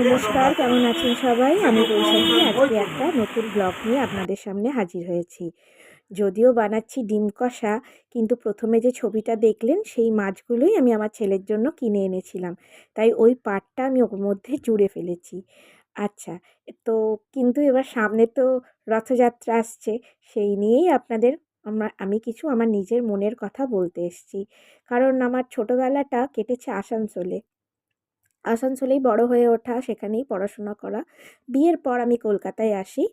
নমস্কার, কেমন আছেন সবাই? আমি বৈশাখী। আজকে একটা নতুন ব্লগ নিয়ে আপনাদের সামনে হাজির হয়েছি। যদিও বানাচ্ছি ডিম কষা, কিন্তু প্রথমে যে ছবিটা দেখলেন সেই মাছগুলোই আমি আমার ছেলের জন্য কিনে এনেছিলাম। তাই ওই পার্টটা আমি ওর মধ্যে জুড়ে ফেলেছি। আচ্ছা, তো কিন্তু এবার সামনে তো রথযাত্রা আসছে, সেই নিয়েই আপনাদের আমি কিছু আমার নিজের মনের কথা বলতে এসেছি। কারণ আমার ছোটবেলাটা কেটেছে আসানসোলে। আসানসোলেই বড় হয়ে ওঠা, সেখানেই পড়াশোনা করা। বিয়ের পর আমি কলকাতায় আসি।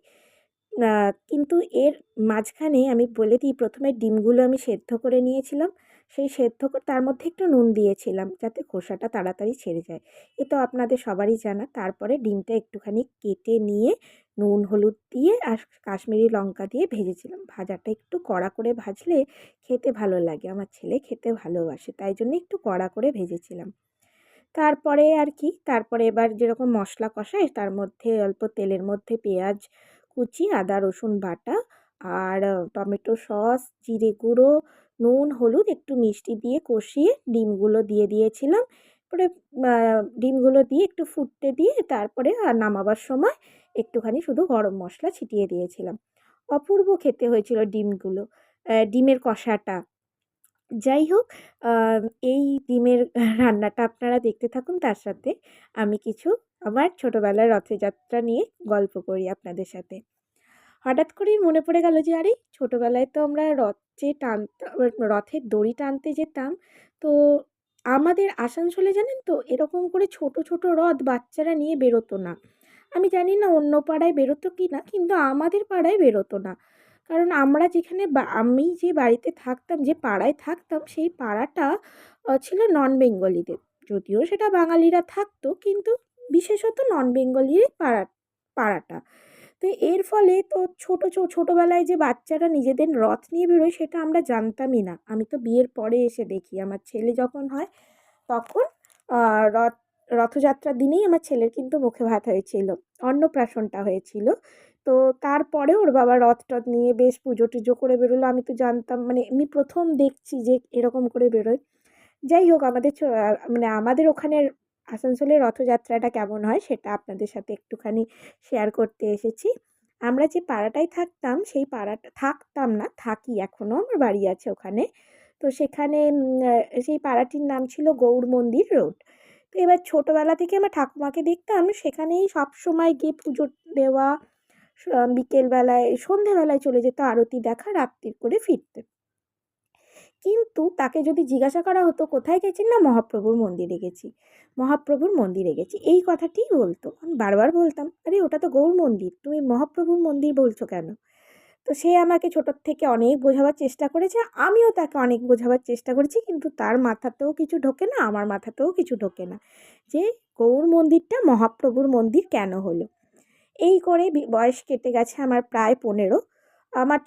কিন্তু এর মাঝখানে আমি বলে দিই, প্রথমে ডিমগুলো আমি সেদ্ধ করে নিয়েছিলাম। সেই তার মধ্যে একটু নুন দিয়েছিলাম যাতে খোসাটা তাড়াতাড়ি ছেড়ে যায়। এ তো আপনাদের সবারই জানা। তারপরে ডিমটা একটুখানি কেটে নিয়ে নুন হলুদ দিয়ে আর কাশ্মীরি লঙ্কা দিয়ে ভেজেছিলাম। ভাজাটা একটু কড়া করে ভাজলে খেতে ভালো লাগে। আমার ছেলে খেতে ভালোবাসে, তাই জন্য একটু কড়া করে ভেজেছিলাম। তারপরে আর কি, তারপরে এবার যেরকম মশলা কষাই তার মধ্যে অল্প তেলের মধ্যে পেঁয়াজ কুচি, আদা রসুন বাটা আর টমেটো সস, জিরে গুঁড়ো, নুন হলুদ একটু মিষ্টি দিয়ে কষিয়ে ডিমগুলো দিয়ে দিয়েছিলাম। তারপরে ডিমগুলো দিয়ে একটু ফুটতে দিয়ে তারপরে নামাবার সময় একটুখানি শুধু গরম মশলা ছিটিয়ে দিয়েছিলাম। অপূর্ব খেতে হয়েছিল ডিমের কষাটা। যাই হোক, আ এই ডিমের রান্নাটা আপনারা দেখতে থাকুন। তার সাথে আমি কিছু আমার ছোটবেলার রথযাত্রা নিয়ে গল্প করি আপনাদের সাথে। হঠাৎ করেই মনে পড়ে গেল যে আরে ছোটবেলায় তো আমরা রথের দড়ি টানতে যেতাম। তো আমাদের আসানসোলে জানেন তো এরকম করে ছোট, ছোট রথ বাচ্চারা নিয়ে বেরোতো না। আমি জানি না অন্য পাড়ায় বেরোতো কি না, কিন্তু আমাদের পাড়ায় বেরোতো না। কারণ আমরা যেখানে আমি যে বাড়িতে থাকতাম, যে পাড়ায় থাকতাম, সেই পাড়াটা ছিল নন বেঙ্গলিদের। যদিও সেটা বাঙালিরা থাকতো, কিন্তু বিশেষত নন বেঙ্গলিরই পাড়াটা। তো এর ফলে তো ছোটবেলায় যে বাচ্চারা নিজেদের রথ নিয়ে বেরোয় সেটা আমরা জানতামই না। আমি তো বিয়ের পরে এসে দেখি। আমার ছেলে যখন হয় তখন আ রথ রথযাত্রার দিনেই আমার ছেলের কিন্তু মুখে ভাত হয়েছিল। অন্নপ্রাশনটা হয়েছিল। তো তারপরে ওর বাবা রথ-টথ নিয়ে বেশ পুজো-টুজো করে বেরোলো। আমি তো জানতাম, মানে আমি ১ম দেখছি যে এরকম করে বেরোয়। যাই হোক, মানে আমাদের ওখানের আসানসোলের রথযাত্রাটা কেমন হয় সেটা আপনাদের সাথে একটুখানি শেয়ার করতে এসেছি। আমরা যে পাড়াটায় থাকতাম, সেই পাড়াটা থাকতাম না, থাকি এখনো, আমার বাড়ি আছে ওখানে। তো সেখানে সেই পাড়াটির নাম ছিল গৌড় মন্দির রোড। তো এবার ছোটবেলা থেকে আমার ঠাকুমাকে দেখতাম সেখানেই সবসময় গিয়ে পুজো দেওয়া, বিকেলবেলায় সন্ধেবেলায় চলে যেত আরতি দেখা, রাত্তির করে ফিরতে। কিন্তু তাকে যদি জিজ্ঞাসা করা হতো কোথায় গেছেন, না মহাপ্রভুর মন্দিরে গেছি, মহাপ্রভুর মন্দিরে গেছি, এই কথাটিই বলতো। আমি বারবার বলতাম, আরে ওটা তো গৌড় মন্দির, তুমি মহাপ্রভুর মন্দির বলছো কেন? তো সে আমাকে ছোটোর থেকে অনেক বোঝাবার চেষ্টা করেছে, আমিও তাকে অনেক বোঝাবার চেষ্টা করেছি, কিন্তু তার মাথাতেও কিছু ঢোকে না, আমার মাথাতেও কিছু ঢোকে না যে গৌড় মন্দিরটা মহাপ্রভুর মন্দির কেন হলো। এই করে বয়স কেটে গেছে আমার প্রায় ১৫। আমার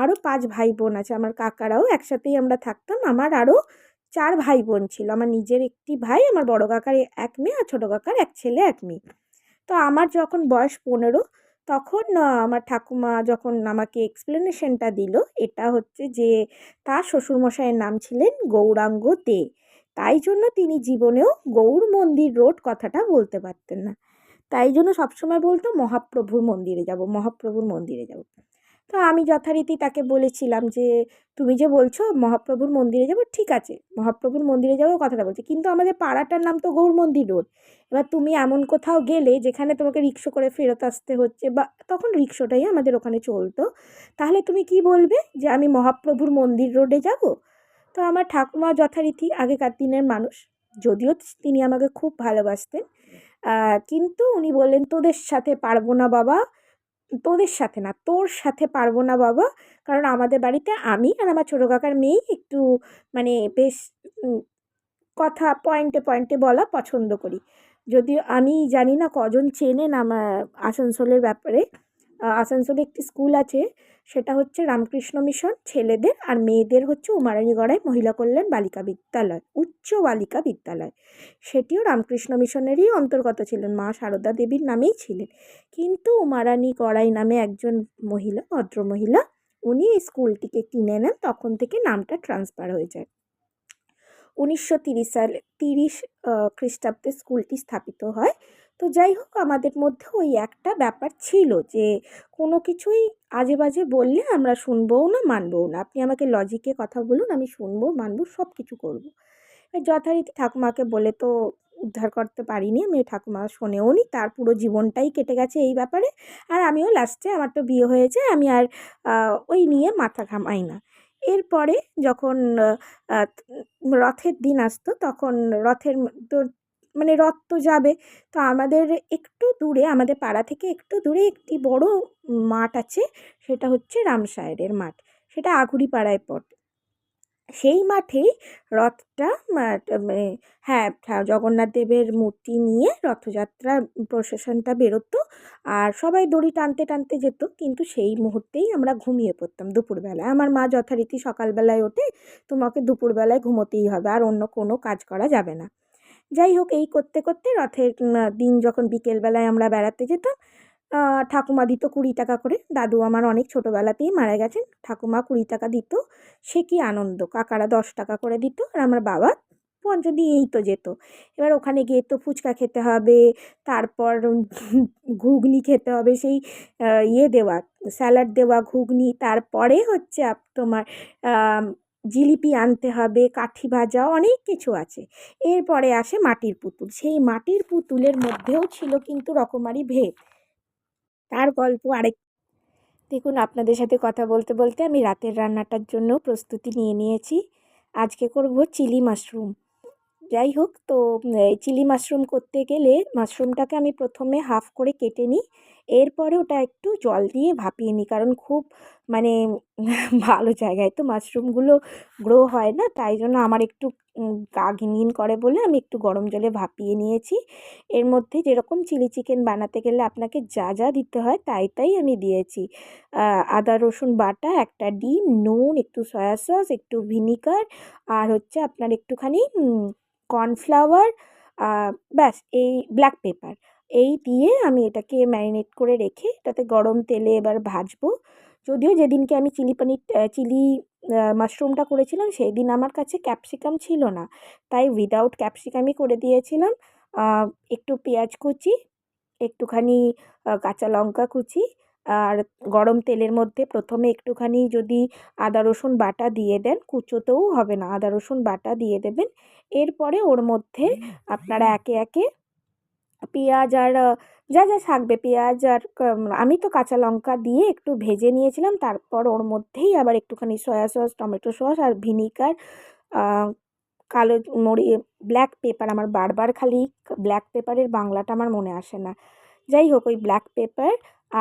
আরও ৫ ভাই বোন আছে। আমার কাকারাও একসাথেই আমরা থাকতাম। আমার আরও ৪ ভাই বোন ছিল। আমার নিজের একটি ভাই, আমার বড় কাকার ১ মেয়ে আর ছোট কাকার ১ ছেলে ১ মেয়ে। তো আমার যখন বয়স ১৫, তখন আমার ঠাকুমা যখন আমাকে এক্সপ্লেনেশনটা দিল, এটা হচ্ছে যে তার শ্বশুরমশাইয়ের নাম ছিলেন গৌরাঙ্গ দে। তাই জন্য তিনি জীবনেও গৌড় মন্দির রোড কথাটা বলতে পারতেন না। তাই জন্য সবসময় বলতো মহাপ্রভুর মন্দিরে যাব, মহাপ্রভুর মন্দিরে যাব। তো আমি যথারীতি তাকে বলেছিলাম যে, "তুমি যে বলছো মহাপ্রভুর মন্দিরে যাব, ঠিক আছে, মহাপ্রভুর মন্দিরে যাবো কথাটা বলছি। কিন্তু আমাদের পাড়াটার নাম তো গৌড়মন্দির রোড। এবার তুমি এমন কোথাও গেলে যেখানে তোমাকে রিকশা করে ফেরত আসতে হচ্ছে, বা তখন রিকশাটাই আমাদের ওখানে চলতো। তাহলে তুমি কি বলবে যে আমি মহাপ্রভুর মন্দির রোডে যাব?" তো আমার ঠাকুমা যথারীতি আগেকার দিনের মানুষ, যদিও তিনি আমাকে খুব ভালোবাসতেন, কিন্তু উনি বললেন, "তোদের সাথে পারব না বাবা, তোদের সাথে না, তোর সাথে পারব না বাবা। কারণ আমাদের বাড়িতে আমি আর আমার ছোট কাকার মেয়েই একটু, মানে বেশ উম কথা পয়েন্টে, পয়েন্টে বলা পছন্দ করি।" যদিও আমি জানি না কজন চেনেন আমার আসানসোলের ব্যাপারে। আসানসোলে একটি স্কুল আছে, সেটা হচ্ছে রামকৃষ্ণ মিশন ছেলেদের, আর মেয়েদের হচ্ছে উমারানিগড়ায় মহিলা কল্যাণ বালিকা বিদ্যালয়, উচ্চ বালিকা বিদ্যালয়। সেটিও রামকৃষ্ণ মিশনেরই অন্তর্গত ছিলেন, মা সারদা দেবীর নামেই ছিলেন। কিন্তু উমারানী গড়াই নামে একজন মহিলা, ভদ্রমহিলা, উনি এই স্কুলটিকে কিনে নেন, তখন থেকে নামটা ট্রান্সফার হয়ে যায়। 1930 সালে 30 খ্রিস্টাব্দে স্কুলটি স্থাপিত হয়। তো যাই হোক, আমাদের মধ্যে ওই একটা ব্যাপার ছিল যে কোনো কিছুই আজে বাজে বললে আমরা শুনবও না, মানবও না। আপনি আমাকে লজিকে কথা বলুন, আমি শুনবো, মানবো, সব কিছু করবো। যথারীতি ঠাকুমাকে বলে তো উদ্ধার করতে পারিনি আমি, ঠাকুমা শোনেও নি, তার পুরো জীবনটাই কেটে গেছে এই ব্যাপারে। আর আমিও লাস্টে, আমার তো বিয়ে হয়েছে, আমি আর ওই নিয়ে মাথা ঘামাই না। এরপরে যখন রথের দিন আসতো, তখন রথের তো মানে রথ তো যাবে, তো আমাদের একটু দূরে, আমাদের পাড়া থেকে একটু দূরে একটি বড় মাঠ আছে, সেটা হচ্ছে রামসাহেবের মাঠ, সেটা আগুরিপাড়ায় পড়ে। সেই মাঠেই রথটা মানে হ্যাঁ, জগন্নাথ দেবের মূর্তি নিয়ে রথযাত্রা প্রসেশনটা বেরোতো, আর সবাই দড়ি টানতে টানতে যেত, কিন্তু সেই মুহূর্তেই আমরা ঘুমিয়ে পড়তাম দুপুরবেলায়। আমার মা যথারীতি সকালবেলায় ওঠে, তোমাকে দুপুরবেলায় ঘুমোতেই হবে, আর অন্য কোনো কাজ করা যাবে না। যাই হোক, এই করতে করতে রথের দিন যখন বিকেলবেলায় আমরা বেড়াতে যেতাম, ঠাকুমা দিত 20 টাকা করে। দাদু আমার অনেক ছোটোবেলাতেই মারা গেছেন, ঠাকুমা 20 টাকা দিত। সে কি আনন্দ! কাকারা 10 টাকা করে দিত, আর আমার বাবা 50 দিয়েই তো যেত। এবার ওখানে গিয়ে তো ফুচকা খেতে হবে, তারপর ঘুগনি খেতে হবে, সেই ইয়ে দেওয়া, স্যালাড দেওয়া ঘুগনি, তারপরে হচ্ছে তোমার জিলিপি আনতে হবে, কাঠি ভাজা, অনেক কিছু আছে। এরপরে আসে মাটির পুতুল। সেই মাটির পুতুলের মধ্যেও ছিল কিন্তু রকমারি ভেদ। তার গল্প আরেক। দেখুন, আপনাদের সাথে কথা বলতে বলতে আমি রাতের রান্নাটার জন্য প্রস্তুতি নিয়ে নিয়েছি। আজকে করব চিলি মাশরুম। যাই হোক, তো এই চিলি মাশরুম করতে গেলে মাশরুমটাকে আমি প্রথমে হাফ করে কেটে নিই। এরপরে ওটা একটু জল দিয়ে ভাপিয়ে নিই, কারণ খুব মানে ভালো জায়গায় তো মাশরুমগুলো গ্রো হয় না, তাই জন্য আমার একটু গা ঘিনঘিন করে বলে আমি একটু গরম জলে ভাপিয়ে নিয়েছি। এর মধ্যে যেরকম চিলি চিকেন বানাতে গেলে আপনাকে যা যা দিতে হয় তাই তাই আমি দিয়েছি। আদা রসুন বাটা, একটা ডিম, নুন, একটু সয়া সস, একটু ভিনিগার, আর হচ্ছে আপনার একটুখানি কর্নফ্লাওয়ার, ব্যাস, এই ব্ল্যাক পেপার, এই দিয়ে আমি এটাকে ম্যারিনেট করে রেখে এটাতে গরম তেলে এবার ভাজবো। যদিও যেদিনকে আমি চিলি মাশরুমটা করেছিলাম সেই দিন আমার কাছে ক্যাপসিকাম ছিল না, তাই উইদাউট ক্যাপসিকামই করে দিয়েছিলাম। একটু পেঁয়াজ কুচি, একটুখানি কাঁচা লঙ্কা কুচি, আর গরম তেলের মধ্যে প্রথমে একটুখানি যদি আদা রসুন বাটা দিয়ে দেন, কুচোতেও হবে না, আদা রসুন বাটা দিয়ে দেবেন। এরপরে ওর মধ্যে আপনারা একে একে পেঁয়াজ আর যা যা থাকবে, পেঁয়াজ আর আমি তো কাঁচা লঙ্কা দিয়ে একটু ভেজে নিয়েছিলাম, তারপর ওর মধ্যেই আবার একটুখানি সয়া সস, টমেটো সস আর ভিনিগার, কালো ব্ল্যাক পেপার, আমার বারবার খালি ব্ল্যাক পেপারের বাংলাটা আমার মনে আসে না। যাই হোক, ওই ব্ল্যাক পেপার,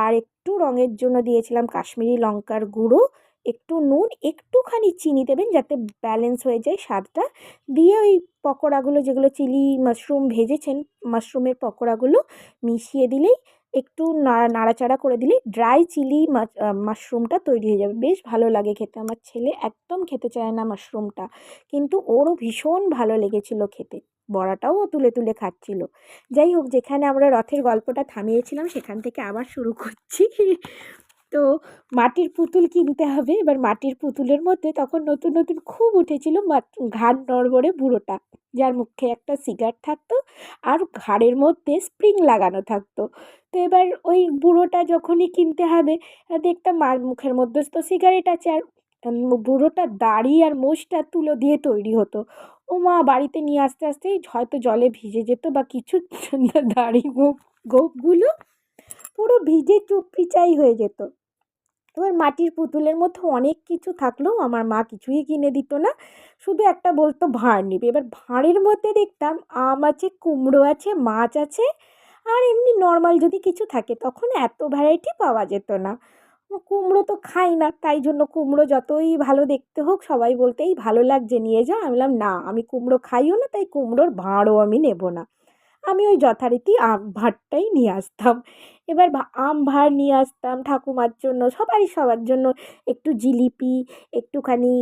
আর একটু রঙের জন্য দিয়েছিলাম কাশ্মীরি লঙ্কার গুঁড়ো, একটু নুন, একটুখানি চিনি দেবেন যাতে ব্যালেন্স হয়ে যায় স্বাদটা। দিয়ে ওই পকোড়াগুলো, যেগুলো চিলি মাশরুম ভেজেছেন, মাশরুমের পকোড়াগুলো মিশিয়ে দিলেই, একটু নাড়াচাড়া করে দিলেই ড্রাই চিলি মাশরুমটা তৈরি হয়ে যাবে। বেশ ভালো লাগে খেতে। আমার ছেলে একদম খেতে চায় না মাশরুমটা, কিন্তু ওরও ভীষণ ভালো লেগেছিল খেতে। বড়াটাও ও তুলে তুলে খাচ্ছিল। যাই হোক, যেখানে আমরা রথের গল্পটা থামিয়েছিলাম সেখান থেকে আবার শুরু করছি। তো মাটির পুতুল কিনতে হবে। এবার মাটির পুতুলের মধ্যে তখন নতুন নতুন খুব উঠেছিল ঘাড় নড়বড়ে বুড়োটা, যার মুখে একটা সিগারেট থাকতো আর ঘাড়ের মধ্যে স্প্রিং লাগানো থাকতো। তো এবার ওই বুড়োটা যখনই কিনতে হবে, দেখতাম মার মুখের মধ্যে তো সিগারেট আছে, আর বুড়োটার দাড়ি আর মোষটা তুলো দিয়ে তৈরি হতো। ও মা, বাড়িতে নিয়ে আসতে আসতেই হয়তো জলে ভিজে যেত বা কিছু, দাড়ি মুখ গোঁফগুলো পুরো ভিজে চুপড়িচাই হয়ে যেত। এবার মাটির পুতুলের মধ্যে অনেক কিছু থাকলেও আমার মা কিছুই কিনে দিত না, শুধু একটা বলতো ভাঁড় নিবি। এবার ভাঁড়ের মধ্যে দেখতাম আম আছে, কুমড়ো আছে, মাছ আছে, আর এমনি নর্মাল যদি কিছু থাকে, তখন এত ভ্যারাইটি পাওয়া যেত না। কুমড়ো তো খাই না, তাই জন্য কুমড়ো যতই ভালো দেখতে হোক সবাই বলতেই ভালো লাগছে নিয়ে যাও, আমি বললাম না, আমি কুমড়ো খাইও না, তাই কুমড়োর ভাঁড়ও আমি নেব না। আমি ওই যথারীতি আম ভাঁড়টাই নিয়ে আসতাম। এবার আম ভাঁড় নিয়ে আসতাম ঠাকুমার জন্য, সবার জন্য একটু জিলিপি, একটুখানি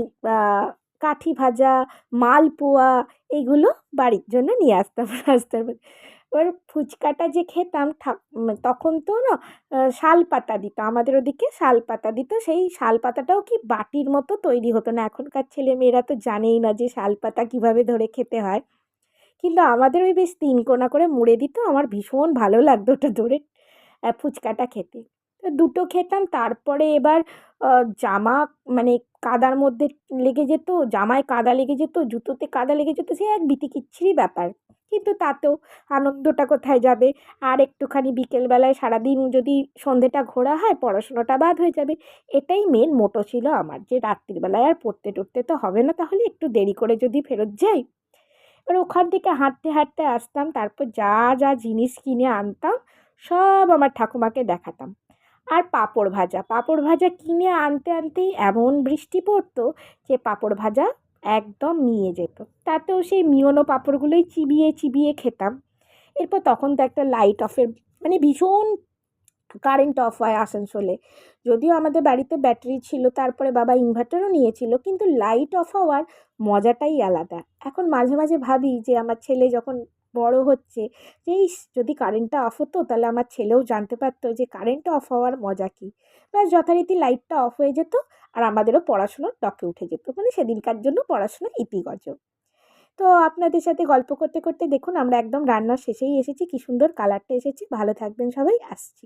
কাঠি ভাজা, মালপোয়া, এইগুলো বাড়ির জন্য নিয়ে আসতাম রাস্তার মধ্যে। এবার ফুচকাটা যে খেতাম তখন তো না শাল পাতা দিত, আমাদের ওদিকে শাল পাতা দিত, সেই শাল পাতাটাও কি বাটির মতো তৈরি হতো না, এখনকার ছেলেমেয়েরা তো জানেই না যে শাল পাতা কীভাবে ধরে খেতে হয়। কিন্তু আমাদের ওই বেশ ৩ কোনা করে মুড়ে দিত, আমার ভীষণ ভালো লাগতো ওটা ধরে ফুচকাটা খেতে। তো দুটো খেতাম, তারপরে এবার জামা মানে কাদার মধ্যে লেগে যেত, জামায় কাদা লেগে যেত, জুতোতে কাদা লেগে যেত, সে এক বিতিকিচ্ছিরি ব্যাপার। কিন্তু তাতেও আনন্দটা কোথায় যাবে? আর একটুখানি বিকেলবেলায় সারাদিন যদি সন্ধেটা ঘোরা হয়, পড়াশোনাটা বাদ হয়ে যাবে। এটাই মেন মোটো ছিল আমার, যে রাত্রির বেলায় আর পড়তে টরতে তো হবে না, তাহলে একটু দেরি করে যদি ফেরত যাই। এবার ওখান থেকে হাঁটতে হাঁটতে আসতাম, তারপর যা যা জিনিস কিনে আনতাম সব আমার ঠাকুমাকে দেখাতাম। আর পাঁপড় ভাজা কিনে আনতে আনতেই এমন বৃষ্টি পড়তো যে পাঁপড় ভাজা একদম মিয়ে যেত। তাতেও সেই মিওনো পাঁপড়গুলোই চিবিয়ে চিবিয়ে খেতাম। এরপর তখন তো একটা লাইট অফের মানে ভীষণ কারেন্ট অফ হয় আসানসোলে। যদিও আমাদের বাড়িতে ব্যাটারি ছিল, তারপরে বাবা ইনভার্টারও নিয়েছিল, কিন্তু লাইট অফ হওয়ার মজাটাই আলাদা। এখন মাঝে মাঝে ভাবি যে আমার ছেলে যখন বড় হচ্ছে, যে ইস যদি কারেন্টটা অফ হতো তাহলে আমার ছেলেও জানতে পারতো যে কারেন্ট অফ হওয়ার মজা কী। ব্যাস যথারীতি লাইটটা অফ হয়ে যেত, আর আমাদেরও পড়াশোনার টকে উঠে যেত, মানে সেদিনকার জন্য পড়াশোনা ইতিগজ। তো আপনাদের সাথে গল্প করতে করতে দেখুন আমরা একদম রান্নার শেষেই এসেছি, কী সুন্দর কালারটা এসেছে। ভালো থাকবেন সবাই, আসছি।